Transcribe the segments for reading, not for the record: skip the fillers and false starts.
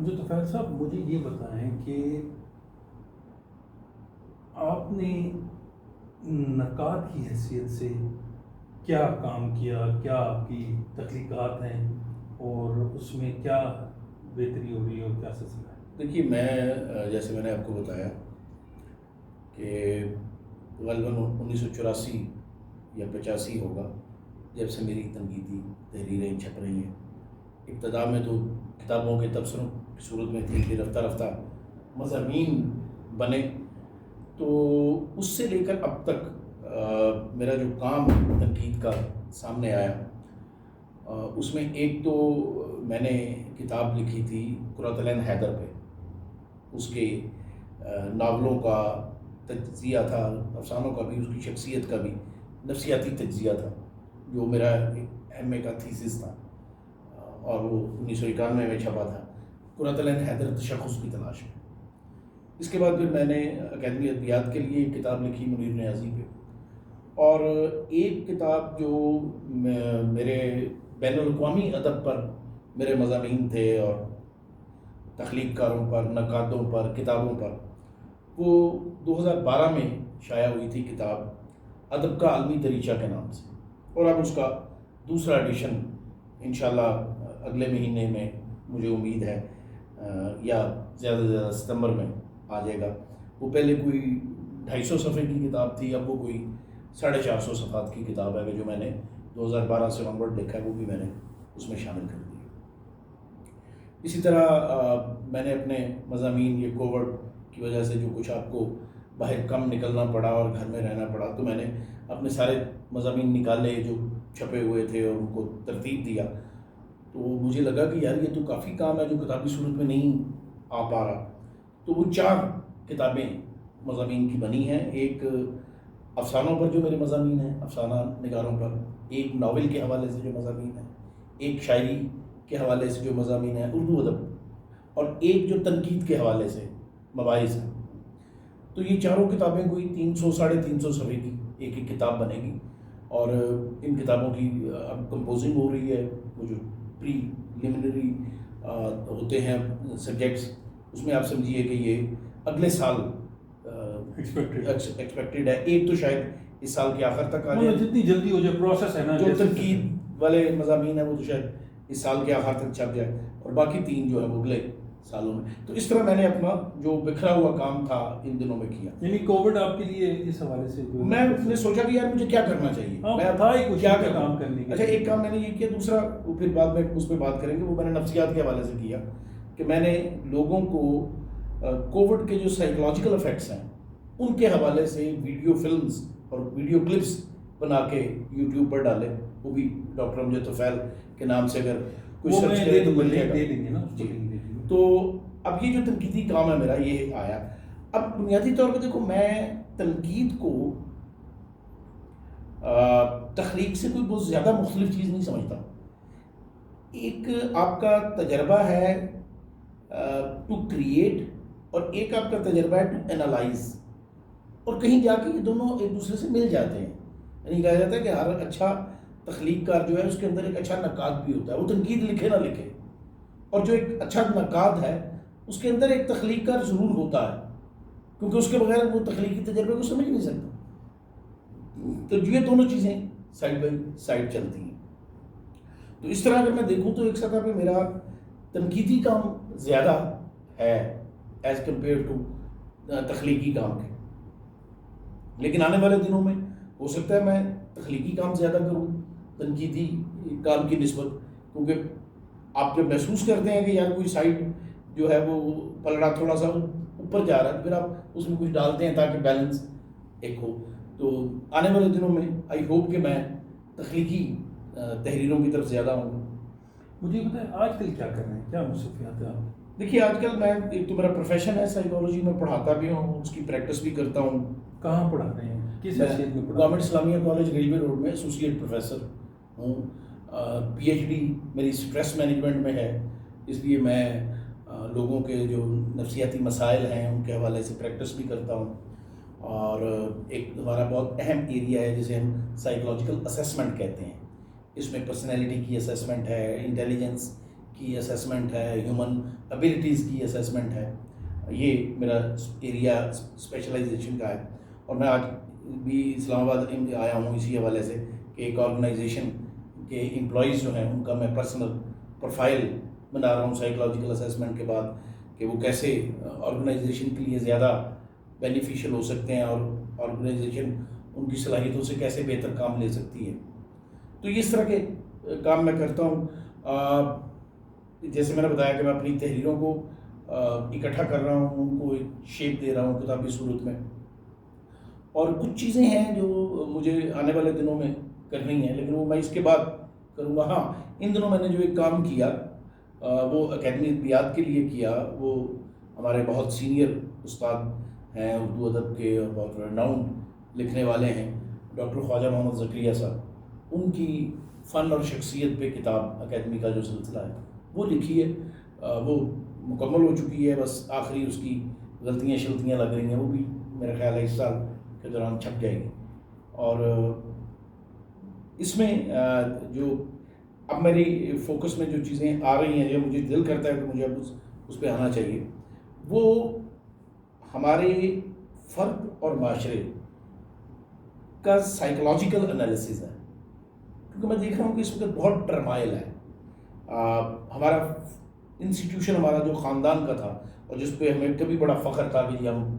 جو طفیل صاحب مجھے یہ بتائیں کہ آپ نے نقاد کی حیثیت سے کیا کام کیا، کیا آپ کی تخلیقات ہیں اور اس میں کیا بہتری ہو رہی ہے اور کیا سلسلہ ہے؟ دیکھیے، میں جیسے میں نے آپ کو بتایا کہ غالباً 1984 یا 85 ہوگا جب سے میری تنقیدی تحریریں چھپ رہی ہیں۔ ابتدا میں تو کتابوں کے تبصروں کی صورت میں تھی، کہ رفتہ رفتہ مضامین بنے، تو اس سے لے کر اب تک میرا جو کام تنقید کا سامنے آیا، اس میں ایک تو میں نے کتاب لکھی تھی کرۃ العین حیدر پہ، اس کے ناولوں کا تجزیہ تھا، افسانوں کا بھی، اس کی شخصیت کا بھی نفسیاتی تجزیہ تھا، جو میرا ایم اے کا تھیسس تھا، اور وہ 1991 میں چھپا تھا، کرۃ العین حیدر تشخص کی تلاش میں۔ اس کے بعد پھر میں نے اکیڈمی ادبیات کے لیے ایک کتاب لکھی منیر نیازی پہ، اور ایک کتاب جو میرے بین الاقوامی ادب پر میرے مضامین تھے اور تخلیق کاروں پر، نقادوں پر، کتابوں پر، وہ 2012 میں شائع ہوئی تھی کتاب ادب کا عالمی دریچہ کے نام سے، اور اب اس کا دوسرا ایڈیشن انشاءاللہ اگلے مہینے میں مجھے امید ہے یا زیادہ سے زیادہ ستمبر میں آ جائے گا۔ وہ پہلے کوئی 250 صفحے کی کتاب تھی، اب وہ کوئی 450 صفحات کی کتاب ہے، جو میں نے 2012 سے آنورڈ لکھا ہے، وہ بھی میں نے اس میں شامل کر دی۔ اسی طرح میں نے اپنے مضامین، یہ کووڈ کی وجہ سے جو کچھ آپ کو باہر کم نکلنا پڑا اور گھر میں رہنا پڑا، تو میں نے اپنے سارے مضامین نکالے جو چھپے ہوئے تھے اور ان کو ترتیب دیا، تو مجھے لگا کہ یار یہ تو کافی کام ہے جو کتابی صورت میں نہیں آ پا رہا، تو وہ 4 کتابیں مضامین کی بنی ہیں۔ ایک افسانوں پر جو میرے مضامین ہیں، افسانہ نگاروں پر، ایک ناول کے حوالے سے جو مضامین ہیں، ایک شاعری کے حوالے سے جو مضامین ہیں اردو ادب، اور ایک جو تنقید کے حوالے سے مباحث ہیں۔ تو یہ 4 کتابیں کوئی 300 350 صفحے کی ایک ایک کتاب بنے گی، اور ان کتابوں کی اب کمپوزنگ ہو رہی ہے۔ وہ جو پریلیمنری ہوتے ہیں سبجیکٹس، اس میں آپ سمجھیے کہ یہ اگلے سال ایکسپیکٹڈ ہے۔ ایک تو شاید اس سال کے آخر تک آ جائے، جتنی جلدی ہو جائے پروسیس ہے نا، جو تنقید والے مضامین ہیں وہ تو شاید اس سال کے آخر تک چھپ جائے، اور باقی 3 جو ہے وہ اگلے سالوں میں۔ تو اس طرح میں نے اپنا جو بکھرا ہوا کام تھا ان دنوں میں کیا۔ یعنی کووڈ آپ کے لیے اس حوالے سے میں نے سوچا کہ یار مجھے کیا کرنا چاہیے، میں کیا کام کرنے کے۔ اچھا، ایک کام میں نے یہ کیا، دوسرا وہ پھر بعد میں اس پہ بات کریں گے، وہ میں نے نفسیات کے حوالے سے کیا، کہ میں نے لوگوں کو کووڈ کے جو سائیکولوجیکل افیکٹس ہیں ان کے حوالے سے ویڈیو فلمز اور ویڈیو کلپس بنا کے یوٹیوب پر ڈالے، وہ بھی ڈاکٹر امجد طفیل کے نام سے اگر کوئی سرچ کرے تو مل جائے گا۔ جی، تو اب یہ جو تنقیدی کام ہے میرا یہ آیا۔ اب بنیادی طور پہ دیکھو، میں تنقید کو تخلیق سے کوئی بہت زیادہ مختلف چیز نہیں سمجھتا۔ ایک آپ کا تجربہ ہے ٹو کریٹ، اور ایک آپ کا تجربہ ہے ٹو اینالائز، اور کہیں جا کے یہ دونوں ایک دوسرے سے مل جاتے ہیں۔ یعنی کہا جاتا ہے کہ ہر اچھا تخلیق کار جو ہے اس کے اندر ایک اچھا نقاد بھی ہوتا ہے، وہ تنقید لکھے نہ لکھے، اور جو ایک اچھا نقاد ہے اس کے اندر ایک تخلیق کار ضرور ہوتا ہے، کیونکہ اس کے بغیر وہ تخلیقی تجربے کو سمجھ نہیں سکتا۔ تو یہ دونوں چیزیں سائڈ بائی سائڈ چلتی ہیں۔ تو اس طرح اگر میں دیکھوں تو ایک سطح پہ میرا تنقیدی کام زیادہ ہے ایز کمپیئر ٹو تخلیقی کام کے، لیکن آنے والے دنوں میں ہو سکتا ہے میں تخلیقی کام زیادہ کروں تنقیدی کام کی نسبت، کیونکہ آپ جب محسوس کرتے ہیں کہ یار کوئی سائڈ جو ہے وہ پلڑا تھوڑا سا اوپر جا رہا ہے، تو پھر آپ اس میں کچھ ڈالتے ہیں تاکہ بیلنس ایک ہو۔ تو آنے والے دنوں میں آئی ہوپ کہ میں تخلیقی تحریروں کی طرف زیادہ ہوں۔ مجھے بتائیں آج کل کیا کر رہے ہیں، کیا مصروفیات ہیں آپ؟ دیکھیے، آج کل میں ایک تو میرا پروفیشن ہے سائیکالوجی، میں پڑھاتا بھی ہوں، اس کی پریکٹس بھی کرتا ہوں۔ کہاں پڑھا رہے ہیں، کس حیثیت میں پڑھا؟ گورنمنٹ اسلامیہ کالج ریلوے روڈ میں ایسوسیٹ پروفیسر ہوں۔ پی ایچ ڈی میری اسٹریس مینجمنٹ میں ہے، اس لیے میں لوگوں کے جو نفسیاتی مسائل ہیں ان کے حوالے سے پریکٹس بھی کرتا ہوں۔ اور ایک ہمارا بہت اہم ایریا ہے جسے ہم سائیکولوجیکل اسیسمنٹ کہتے ہیں، اس میں پرسنالٹی کی اسیسمنٹ ہے، انٹیلیجنس کی اسیسمنٹ ہے, ہیومن ابیلٹیز کی اسیسمنٹ ہے. یہ میرا ایریا اسپیشلائزیشن کا ہے. اور میں آج بھی اسلام آباد آیا ہوں اسی حوالے سے کہ ایک آرگنائزیشن کے امپلائیز جو ہیں ان کا میں پرسنل پروفائل بنا رہا ہوں سائیکلوجیکل اسیسمنٹ کے بعد, کہ وہ کیسے آرگنائزیشن کے لیے زیادہ بینیفیشیل ہو سکتے ہیں اور آرگنائزیشن ان کی صلاحیتوں سے کیسے بہتر کام لے سکتی ہے. تو اس طرح کے کام میں کرتا ہوں. جیسے میں نے بتایا کہ میں اپنی تحریروں کو اکٹھا کر رہا ہوں, ان کو ایک شیپ دے رہا ہوں کتابی صورت میں. اور کچھ چیزیں ہیں جو مجھے آنے والے دنوں میں کرنی ہیں, لیکن وہ میں اس کے بعد کروں گا. ہاں, ان دنوں میں نے جو ایک کام کیا وہ اکیڈمی ادبیات کے لیے کیا. وہ ہمارے بہت سینئر استاد ہیں اردو ادب کے اور بہت ریناؤنڈ لکھنے والے ہیں, ڈاکٹر خواجہ محمد زکریا صاحب. ان کی فن اور شخصیت پہ کتاب اکیڈمی کا جو سلسلہ ہے وہ لکھی ہے. وہ مکمل ہو چکی ہے, بس آخری اس کی غلطیاں شلطیاں لگ رہی ہیں. وہ بھی میرا خیال ہے اس سال کے دوران چھپ جائے گی. اور اس میں جو اب میری فوکس میں جو چیزیں آ رہی ہیں, جو مجھے دل کرتا ہے کہ مجھے اب اس پہ آنا چاہیے, وہ ہمارے فرد اور معاشرے کا سائیکولوجیکل انالیسز ہے. کیونکہ میں دیکھ رہا ہوں کہ اس وقت بہت ٹرمائل ہے. ہمارا انسٹیٹیوشن, ہمارا جو خاندان کا تھا اور جس پہ ہمیں کبھی بڑا فخر تھا کہ ہم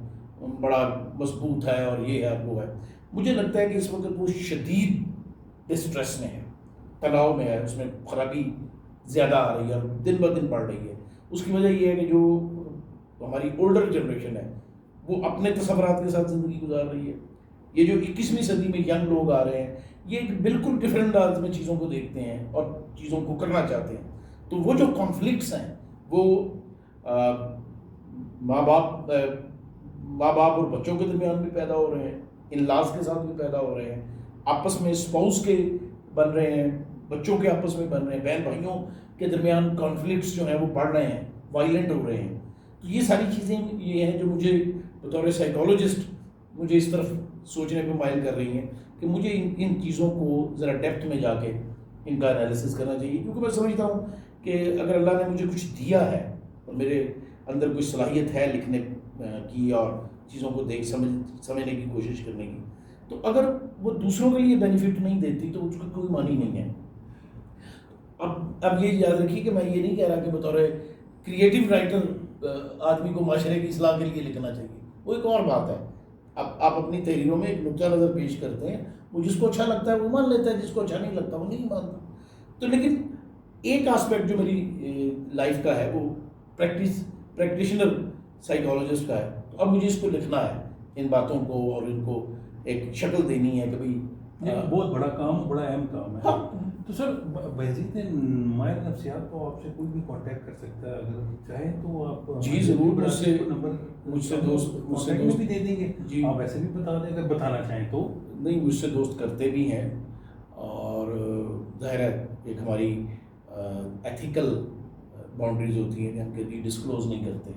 بڑا مضبوط ہے اور یہ ہے وہ ہے, مجھے لگتا ہے کہ اس وقت وہ شدید ڈسٹریس میں ہے, تناؤ میں ہے. اس میں خرابی زیادہ آ رہی ہے اور دن بہ دن بڑھ رہی ہے. اس کی وجہ یہ ہے کہ جو ہماری اولڈر جنریشن ہے وہ اپنے تصورات کے ساتھ زندگی گزار رہی ہے. یہ جو 21ویں صدی میں ینگ لوگ آ رہے ہیں, یہ ایک بالکل ڈفرینٹ انداز میں چیزوں کو دیکھتے ہیں اور چیزوں کو کرنا چاہتے ہیں. تو وہ جو کانفلکٹس ہیں وہ ماں باپ اور بچوں کے درمیان بھی پیدا ہو رہے ہیں, ان لاز کے ساتھ بھی پیدا ہو رہے ہیں, آپس میں اسپاؤس کے بن رہے ہیں, بچوں کے آپس میں بن رہے ہیں, بہن بھائیوں کے درمیان کانفلکٹس جو ہیں وہ بڑھ رہے ہیں, وائلنٹ ہو رہے ہیں. تو یہ ساری چیزیں یہ ہیں جو مجھے بطور سائیکالوجسٹ مجھے اس طرف سوچنے پہ مائل کر رہی ہیں کہ مجھے ان چیزوں کو ذرا ڈیپتھ میں جا کے ان کا انالیسس کرنا چاہیے. کیونکہ میں سمجھتا ہوں کہ اگر اللہ نے مجھے کچھ دیا ہے اور میرے اندر کوئی صلاحیت ہے لکھنے کی اور چیزوں کو سمجھنے کی کوشش کرنے کی, تو اگر وہ دوسروں کے لیے بینیفٹ نہیں دیتی تو اس کا کوئی معنی نہیں ہے. اب یہ یاد رکھیے کہ میں یہ نہیں کہہ رہا کہ بطور کریٹیو رائٹر آدمی کو معاشرے کی اصلاح کے لیے لکھنا چاہیے, وہ ایک اور بات ہے. اب آپ اپنی تحریروں میں ایک نقطہ نظر پیش کرتے ہیں, وہ جس کو اچھا لگتا ہے وہ مان لیتا ہے, جس کو اچھا نہیں لگتا وہ نہیں مانتا. تو لیکن ایک آسپیکٹ جو میری لائف کا ہے وہ پریکٹیشنر سائیکالوجسٹ کا ہے. تو اب مجھے اس کو لکھنا ہے, ان باتوں کو, اور ان کو ایک شکل دینی ہے کہ بھائی بہت بڑا کام, بڑا اہم کام ہے. تو سر بحیثیت ماہر نفسیات کو آپ سے کوئی بھی کانٹیکٹ کر سکتا ہے, اگر چاہیں تو آپ جی ضرور, مجھ سے دوست بھی دے دیں گے. جی آپ ایسے بھی بتا دیں اگر بتانا چاہیں تو. نہیں, مجھ سے دوست کرتے بھی ہیں, اور ظاہر ہے ایک ہماری ایتھیکل باؤنڈریز ہوتی ہیں کہ ہم کبھی ڈسکلوز نہیں کرتے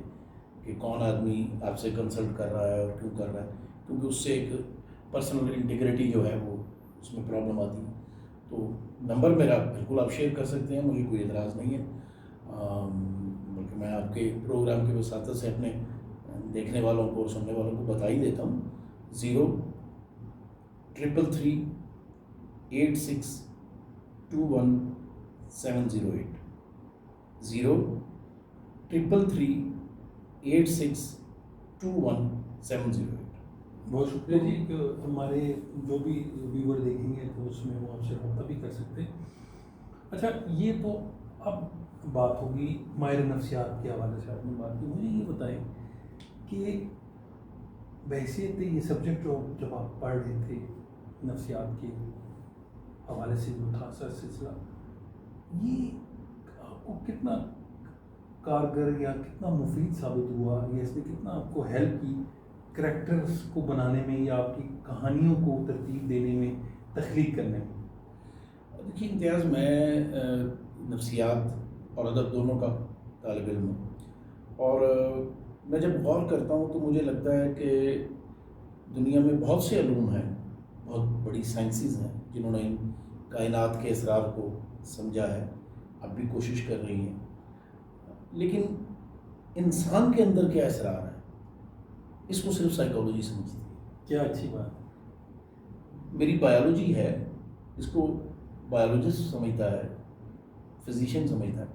کہ کون آدمی آپ سے کنسلٹ کر رہا ہے اور کیوں کر رہا ہے, کیونکہ اس سے ایک پرسنل انٹیگریٹی جو ہے وہ اس میں پرابلم آتی ہے. تو نمبر میرا بالکل آپ شیئر کر سکتے ہیں, مجھے کوئی اعتراض نہیں ہے. بلکہ میں آپ کے پروگرام کے وساطت سے اپنے دیکھنے والوں کو اور سننے والوں کو بتا ہی دیتا ہوں. 03338621708 03338621708. بہت شکریہ جی کہ ہمارے جو بھی ویور دیکھیں گے تو اس میں وہ آپ سے رابطہ بھی کر سکتے ہیں. اچھا, یہ تو اب بات ہوگی ماہر نفسیات کے حوالے سے آپ نے بات کی. مجھے یہ بتائیں کہ بحیثیت یہ سبجیکٹ جو جب آپ پڑھ رہے تھے نفسیات کے حوالے سے جو تھا سلسلہ, یہ آپ کو کتنا کارگر یا کتنا مفید ثابت ہوا, یا اس نے کتنا آپ کو ہیلپ کی کریکٹرز کو بنانے میں یا آپ کی کہانیوں کو ترتیب دینے میں, تخلیق کرنے میں؟ دیکھیے امتیاز, میں نفسیات اور ادب دونوں کا طالب علم ہوں, اور میں جب غور کرتا ہوں تو مجھے لگتا ہے کہ دنیا میں بہت سے علوم ہیں, بہت بڑی سائنسز ہیں جنہوں نے ان کائنات کے اسرار کو سمجھا ہے, اب بھی کوشش کر رہی ہیں. لیکن انسان کے اندر کیا اسرار ہے اس کو صرف سائیکالوجی سمجھتی ہے. کیا اچھی بات. میری بایولوجی ہے اس کو بایولوجسٹ سمجھتا ہے, فزیشین سمجھتا ہے,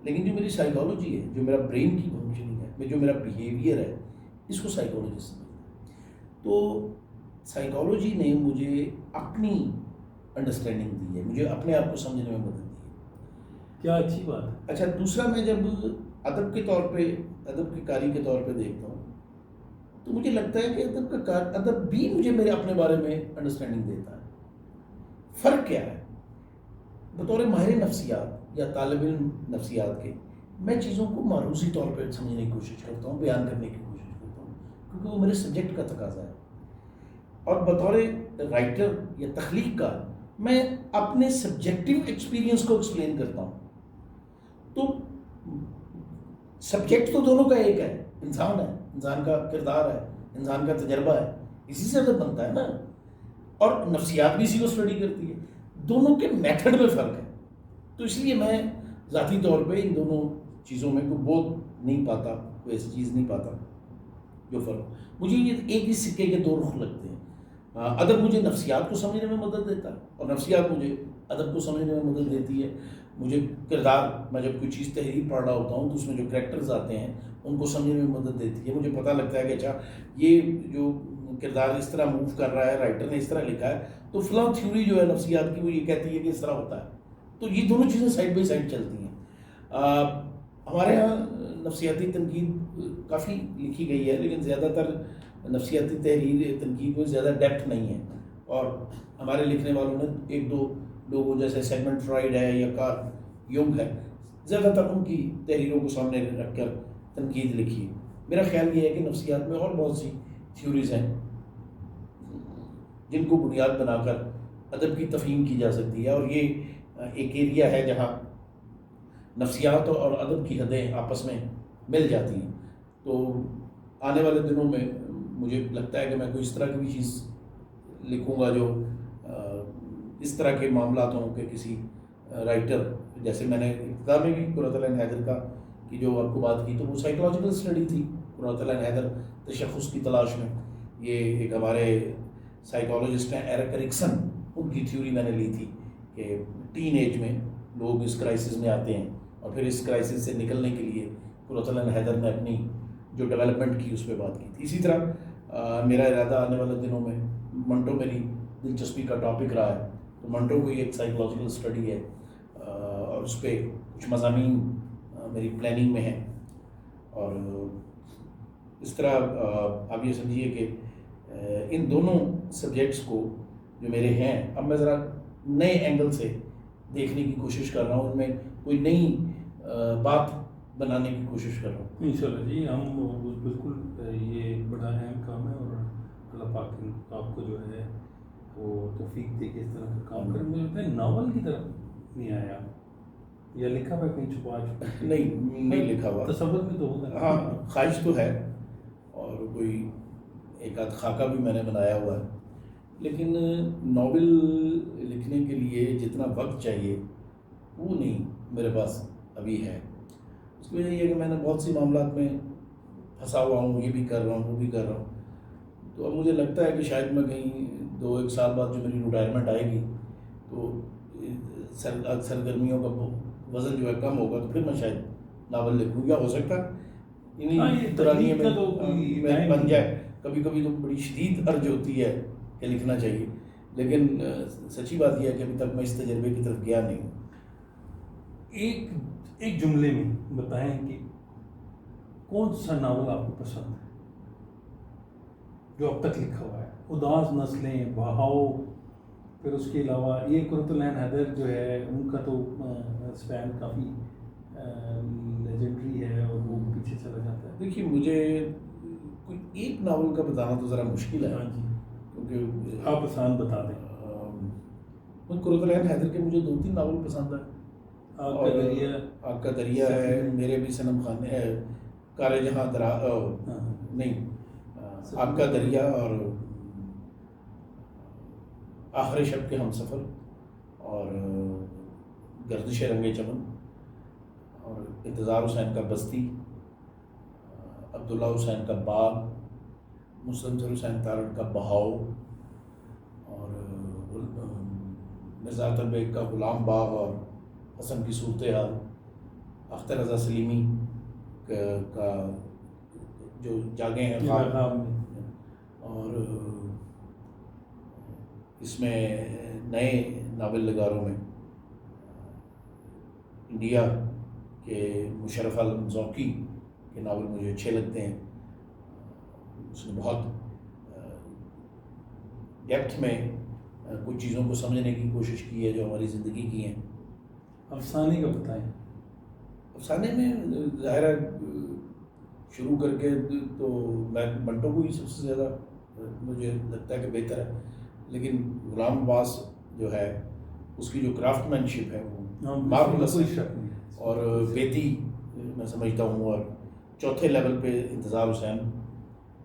لیکن جو میری سائیکالوجی ہے, جو میرا برین کی فنکشننگ ہے, جو میرا بیہیویئر ہے, اس کو سائیکالوجسٹ سمجھتا ہے. تو سائیکالوجی نے مجھے اپنی انڈرسٹینڈنگ دی ہے, مجھے اپنے آپ کو سمجھنے میں مدد دی ہے. کیا اچھی بات ہے. اچھا, دوسرا میں جب ادب کے طور پہ, ادب کی کاری کے طور پہ دیکھتا ہوں تو مجھے لگتا ہے کہ ادب بھی مجھے میرے اپنے بارے میں انڈرسٹینڈنگ دیتا ہے. فرق کیا ہے؟ بطور ماہر نفسیات یا طالب علم نفسیات کے میں چیزوں کو معروضی طور پہ سمجھنے کی کوشش کرتا ہوں, بیان کرنے کی کوشش کرتا ہوں, کیونکہ وہ میرے سبجیکٹ کا تقاضا ہے. اور بطور رائٹر یا تخلیق کا میں اپنے سبجیکٹیو ایکسپیرینس کو ایکسپلین کرتا ہوں. تو سبجیکٹ تو دونوں کا ایک ہے, انسان ہے, انسان کا کردار ہے, انسان کا تجربہ ہے, اسی سے ادب بنتا ہے نا. اور نفسیات بھی اسی کو اسٹڈی کرتی ہے. دونوں کے میتھڈ میں فرق ہے. تو اس لیے میں ذاتی طور پہ ان دونوں چیزوں میں کوئی بہت نہیں پاتا, کوئی ایسی چیز نہیں پاتا جو فرق. مجھے یہ ایک ہی سکے کے دو رخ لگتے ہیں. ادب مجھے نفسیات کو سمجھنے میں مدد دیتا ہے, اور نفسیات مجھے ادب کو سمجھنے میں مدد دیتی ہے. مجھے کردار, میں جب کوئی چیز تحریر پڑھ رہا ہوتا ہوں تو اس میں جو کریکٹرز آتے ہیں ان کو سمجھنے میں مدد دیتی ہے. مجھے پتہ لگتا ہے کہ اچھا یہ جو کردار اس طرح موو کر رہا ہے, رائٹر نے اس طرح لکھا ہے, تو فلاں تھیوری جو ہے نفسیات کی وہ یہ کہتی ہے کہ اس طرح ہوتا ہے. تو یہ دونوں چیزیں سائڈ بائی سائڈ چلتی ہیں. ہمارے ہاں نفسیاتی تنقید کافی لکھی گئی ہے, لیکن زیادہ تر نفسیاتی تحریر تنقید میں زیادہ ڈیپتھ نہیں ہے. اور ہمارے لکھنے والوں نے ایک دو لوگوں جیسے سیگمنٹ فرائڈ ہے یا کارل یونگ ہے, زیادہ تر ان کی تحریروں کو سامنے رکھ کر تنقید لکھی. میرا خیال یہ ہے کہ نفسیات میں اور بہت سی تھیوریز ہیں جن کو بنیاد بنا کر ادب کی تفہیم کی جا سکتی ہے. اور یہ ایک ایریا ہے جہاں نفسیات اور ادب کی حدیں آپس میں مل جاتی ہیں. تو آنے والے دنوں میں مجھے لگتا ہے کہ میں کوئی اس طرح کی بھی چیز لکھوں گا جو اس طرح کے معاملات ہوں کہ کسی رائٹر, جیسے میں نے ابتدا میں بھی قرۃ العین حیدر کا کی جو آپ کو بات کی, تو وہ سائیکولوجیکل اسٹڈی تھی. قرۃ العین حیدر تشخص کی تلاش میں, یہ ایک ہمارے سائیکالوجسٹ ہیں ایرک ایرکسن, ان کی تھیوری میں نے لی تھی کہ ٹین ایج میں لوگ اس کرائسس میں آتے ہیں, اور پھر اس کرائسس سے نکلنے کے لیے قرۃ العین حیدر نے اپنی جو ڈیولپمنٹ کی اس پہ بات کی تھی. اسی طرح میرا ارادہ آنے والے دنوں میں, منٹو میری دلچسپی کا ٹاپک رہا ہے, تو منٹو کو ایک سائیکولوجیکل اسٹڈی ہے, اور اس پہ کچھ مضامین میری پلاننگ میں ہیں. اور اس طرح آپ یہ سمجھیے کہ ان دونوں سبجیکٹس کو جو میرے ہیں, اب میں ذرا نئے اینگل سے دیکھنے کی کوشش کر رہا ہوں, ان میں کوئی نئی بات بنانے کی کوشش کر رہا ہوں. انشاءاللہ جی, ہم بالکل, یہ بڑا اہم کام ہے, اور اللہ پاک آپ کو جو ہے وہ توفیق دے کے اس طرح کا کام کریں. مجھے لگتا ہے ناول کی طرف نہیں آیا, یا لکھا ہوا کہیں چھپا نہیں لکھا ہوا, تصور میں تو ہوگا. ہاں خواہش تو ہے, اور کوئی ایک آدھ خاکہ بھی میں نے بنایا ہوا ہے, لیکن ناول لکھنے کے لیے جتنا وقت چاہیے وہ نہیں میرے پاس ابھی ہے. اس کی وجہ یہ ہے کہ میں نے بہت سی معاملات میں پھنسا ہوا ہوں, یہ بھی کر رہا ہوں, وہ بھی کر رہا ہوں. تو اب مجھے لگتا ہے کہ شاید میں کہیں 2-1 سال بعد جو میری ریٹائرمنٹ آئے گی تو سرگرمیوں کا وزن جو ہے کم ہوگا, تو پھر میں شاید ناول لکھوں, یا ہو سکتا انہیں پرانی میں بن جائے. کبھی کبھی تو بڑی شدید ارج ہوتی ہے کہ لکھنا چاہیے, لیکن سچی بات یہ ہے کہ ابھی تک میں اس تجربے کی طرف گیا نہیں ہوں. ایک جملے میں بتائیں کہ کون سا ناول آپ کو پسند ہے جو اب تک لکھا ہوا ہے؟ اداس نسلیں, بہاؤ, پھر اس کے علاوہ یہ قرۃ العین حیدر جو ہے ان کا تو اسپین کافی لیجنڈری ہے, اور وہ پیچھے چلا جاتا ہے. دیکھیے, مجھے کوئی ایک ناول کا بتانا تو ذرا مشکل ہے. ہاں جی, کیونکہ آپ آسان بتا دیں. قرۃ العین حیدر کے مجھے 2-3 ناول پسند ہیں. آگ کا دریا ہے, میرے بھی صنم خانے ہے, کار جہاں نہیں, آگ کا دریا, اور آخر شب کے ہم سفر, اور گردش رنگ چمن, اور انتظار حسین کا بستی، عبداللہ حسین کا باغ، مستنصر حسین تارڑ کا بہاؤ، اور مرزا اختر بیگ کا غلام باغ اور حسن کی صورتحال، اختر رضا سلیمی کا جو جاگے ہیں خواب، اور اس میں نئے ناول نگاروں میں انڈیا کے مشرف عالم ذوقی کے ناول مجھے اچھے لگتے ہیں. اس نے بہت ڈیپتھ میں کچھ چیزوں کو سمجھنے کی کوشش کی ہے جو ہماری زندگی کی ہیں. افسانے کا بتائیں. افسانے میں ظاہر ہے شروع کر کے تو میں منٹو کو ہی سب سے زیادہ مجھے لگتا ہے کہ بہتر ہے، لیکن غلام عباس جو ہے اس کی جو کرافٹ مین شپ ہے وہ مارولس ہے. اور بیتی میں سمجھتا ہوں، اور چوتھے لیول پہ انتظار حسین،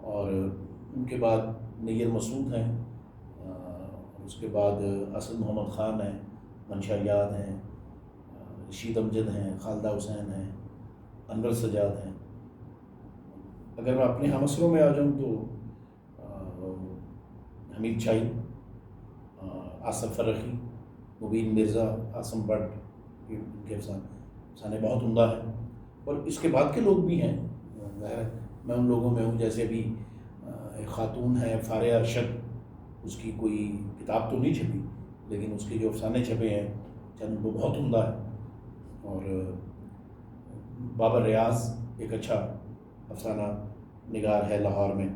اور ان کے بعد نیر مسعود ہیں، اس کے بعد اسد محمد خان ہیں، منشا یاد ہیں، رشید امجد ہیں، خالدہ حسین ہیں، انور سجاد ہیں. اگر میں اپنے ہمسروں میں آ جاؤں تو حمید شاہی، آصف فرخی، مبین مرزا، آسم بٹ کے افسانے بہت عمدہ ہیں. اور اس کے بعد کے لوگ بھی ہیں، میں ان لوگوں میں ہوں. جیسے ابھی ایک خاتون ہے فارہ ارشد، اس کی کوئی کتاب تو نہیں چھپی لیکن اس کے جو افسانے چھپے ہیں چند وہ بہت عمدہ ہے. اور بابر ریاض ایک اچھا افسانہ نگار ہے لاہور میں.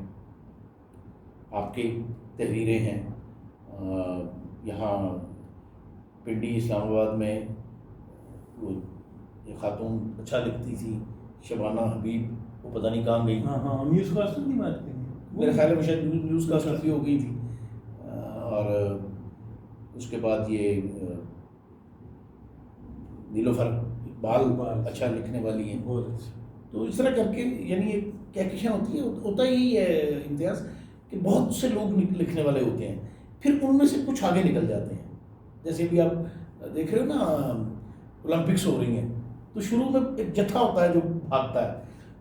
آپ کی تحریریں ہیں یہاں پنڈی اسلام آباد میں، وہ ایک خاتون اچھا لکھتی تھی شبانہ حبیب، وہ پتہ نہیں کہاں گئی. ہاں نیوز کاسٹر کی بات کریں، میرے خیال میں شاید نیوز کاسٹر بھی ہو گئی تھی. اور اس کے بعد یہ نیلوفر اقبال اچھا لکھنے والی ہیں. تو اس طرح کر کے یعنی ایک کہکشاں ہوتی ہے. ہوتا یہی ہے امتیاز کہ بہت سے لوگ لکھنے والے ہوتے ہیں، پھر ان میں سے کچھ آگے نکل جاتے ہیں. جیسے بھی آپ دیکھ رہے ہو نا اولمپکس ہو رہی ہیں، تو شروع میں ایک جتھا ہوتا ہے جو بھاگتا ہے،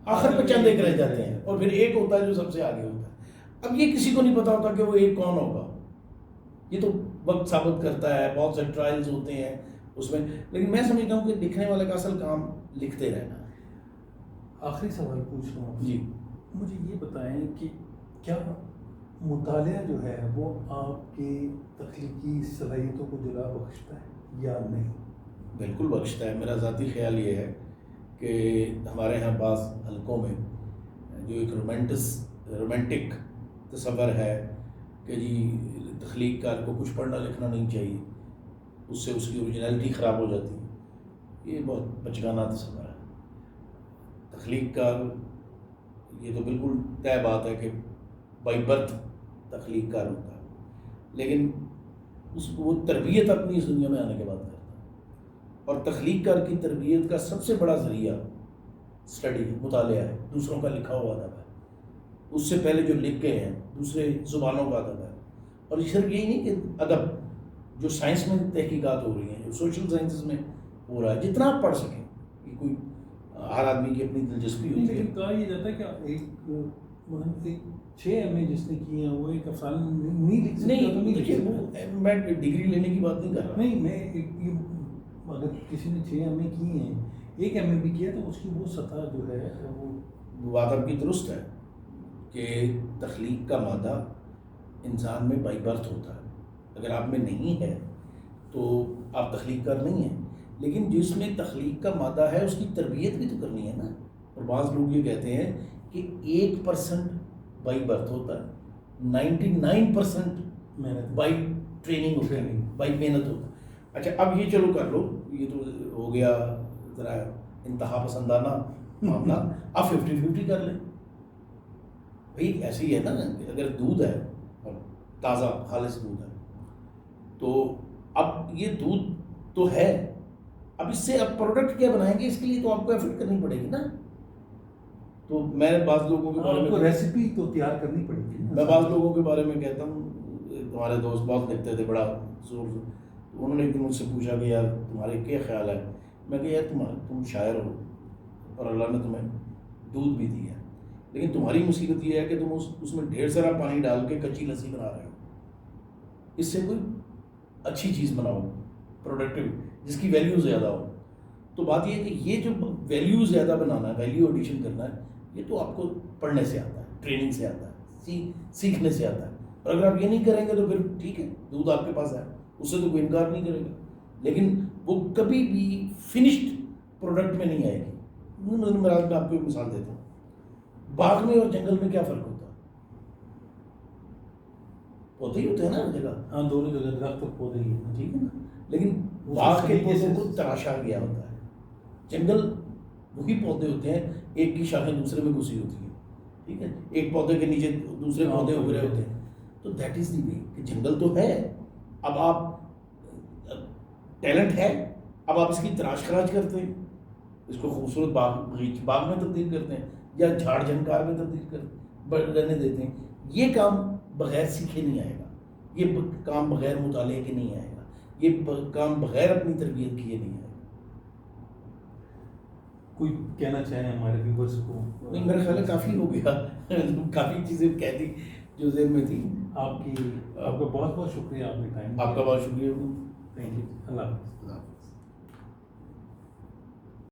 آخر میں چند ایک رہ جاتے ہیں، اور پھر ایک ہوتا ہے جو سب سے آگے ہوتا ہے. اب یہ کسی کو نہیں پتا ہوتا کہ وہ ایک کون ہوگا. یہ تو وقت ثابت کرتا ہے، بہت سے ٹرائلز ہوتے ہیں اس میں. لیکن میں سمجھتا ہوں کہ لکھنے والے کا اصل کام لکھتے رہنا ہے. آخری سوال پوچھ رہا ہوں جی، مجھے یہ بتائیں کہ کیا مطالعہ جو ہے وہ آپ کی تخلیقی صلاحیتوں کو جلا بخشتا ہے یا نہیں؟ بالکل بخشتا ہے. میرا ذاتی خیال یہ ہے کہ ہمارے ہاں بعض حلقوں میں جو ایک رومانٹک تصور ہے کہ جی تخلیق کار کو کچھ پڑھنا لکھنا نہیں چاہیے، اس سے اس کی اوریجنلٹی خراب ہو جاتی ہے. یہ بہت بچگانہ تصور ہے. تخلیق کار یہ تو بالکل طے بات ہے کہ بائی برتھ تخلیق کار ہوتا ہے، لیکن وہ تربیت اپنی اس دنیا میں آنے کے بعد کرتا ہے. اور تخلیق کار کی تربیت کا سب سے بڑا ذریعہ اسٹڈی مطالعہ ہے، دوسروں کا لکھا ہوا ادب ہے. اس سے پہلے جو لکھ گئے ہیں دوسرے زبانوں کا ادب ہے. اور یہ صرف یہی نہیں کہ ادب، جو سائنس میں تحقیقات ہو رہی ہیں، جو سوشل سائنسز میں ہو رہا ہے، جتنا آپ پڑھ سکیں. یہ کوئی ہر آدمی کی اپنی دلچسپی ہوتی ہے. لیکن کہا یہ جاتا ہے کہ ایک 6 MA جس نے کیے ہیں وہ ایک افسانہ نہیں لکھ سکتا. نہیں دیکھیے، وہ میں ڈگری لینے کی بات نہیں کر رہا. نہیں، میں اگر کسی نے 6 MA کی ہیں، 1 MA بھی کیا تو اس کی وہ سطح جو ہے وہ بات آپ کی درست ہے کہ تخلیق کا مادہ انسان میں بائی برتھ ہوتا ہے. اگر آپ میں نہیں ہے تو آپ تخلیق کار نہیں ہیں. لیکن جس میں تخلیق کا مادہ ہے اس کی تربیت بھی تو کرنی ہے نا. اور بعض لوگ یہ کہتے ہیں کہ 1% بائی برتھ ہوتا ہے، 99% بائی ٹریننگ ہوتا ہے، بائی محنت ہوتا ہے. اچھا اب یہ چلو کر لو، یہ تو ہو گیا ذرا انتہا پسندانہ معاملہ. آپ 50-50 کر لیں. بھائی ایسے ہی ہے نا، اگر دودھ ہے اور تازہ خالص دودھ ہے تو اب یہ دودھ تو ہے، اب اس سے اب پروڈکٹ کیا بنائیں گے، اس کے لیے تو آپ کو ایفرٹ کرنی پڑے گی نا. تو میں بعض لوگوں کے بارے میں ریسیپی تو تیار کرنی پڑے گی. میں بعض لوگوں کے بارے میں کہتا ہوں، تمہارے دوست بہت لکھتے تھے بڑا زور سے. انہوں نے ایک دن مجھ سے پوچھا کہ یار تمہارے کیا خیال ہے. میں کہ یار تم شاعر ہو، اور اللہ نے تمہیں دودھ بھی دیا ہے، لیکن تمہاری مصیبت یہ ہے کہ تم اس میں ڈھیر سارا پانی ڈال کے کچی لسی بنا رہے ہو. اس سے کوئی اچھی چیز بناؤ پروڈکٹیو جس کی ویلیو زیادہ ہو. تو بات یہ ہے کہ یہ جو ویلیو زیادہ بنانا ہے، ویلیو ایڈیشن کرنا ہے، یہ تو آپ کو پڑھنے سے آتا ہے، ٹریننگ سے آتا ہے، سیکھنے سے آتا ہے. اور اگر آپ یہ نہیں کریں گے تو پھر ٹھیک ہے، دودھ آپ کے پاس ہے، اس سے تو کوئی انکار نہیں کرے گا، لیکن وہ کبھی بھی فنشڈ پروڈکٹ میں نہیں آئے گی. میں آپ کو ایک مثال دیتا ہوں. باغ میں اور جنگل میں کیا فرق ہوتا ہے؟ پودے ہی ہوتے ہیں نا ہر جگہ. ہاں دونوں جگہ درخت اور پودے ہی ہیں. ٹھیک ہے نا، لیکن باغ کے پودوں کو تراشا گیا ہوتا ہے. جنگل وہی پودے ہوتے ہیں، ایک کی شاخیں دوسرے میں گھسی ہوتی ہیں. ٹھیک ہے، ایک پودے کے نیچے دوسرے پودے اگ رہے ہوتے ہیں. تو دیٹ از دی وے کہ جنگل تو ہے، اب آپ ٹیلنٹ ہے، اب آپ اس کی تراش خراش کرتے ہیں، اس کو خوبصورت باغ میں تبدیل کرتے ہیں یا جھاڑ جھنکار میں تبدیل رہنے دیتے ہیں. یہ کام بغیر سیکھے نہیں آئے گا، یہ کام بغیر مطالعے کے نہیں آئے گا، یہ کام بغیر اپنی تربیت کیے نہیں آئے گا. کوئی کہنا چاہیں ہمارے ویورز کو؟ نہیں، میرا خیال ہے کافی ہو گیا، کافی چیزیں کہہ دی جو ذہن میں تھی. آپ کا بہت بہت شکریہ، آپ نے ٹائم. آپ کا بہت شکریہ. Thank you. اللہ حافظ.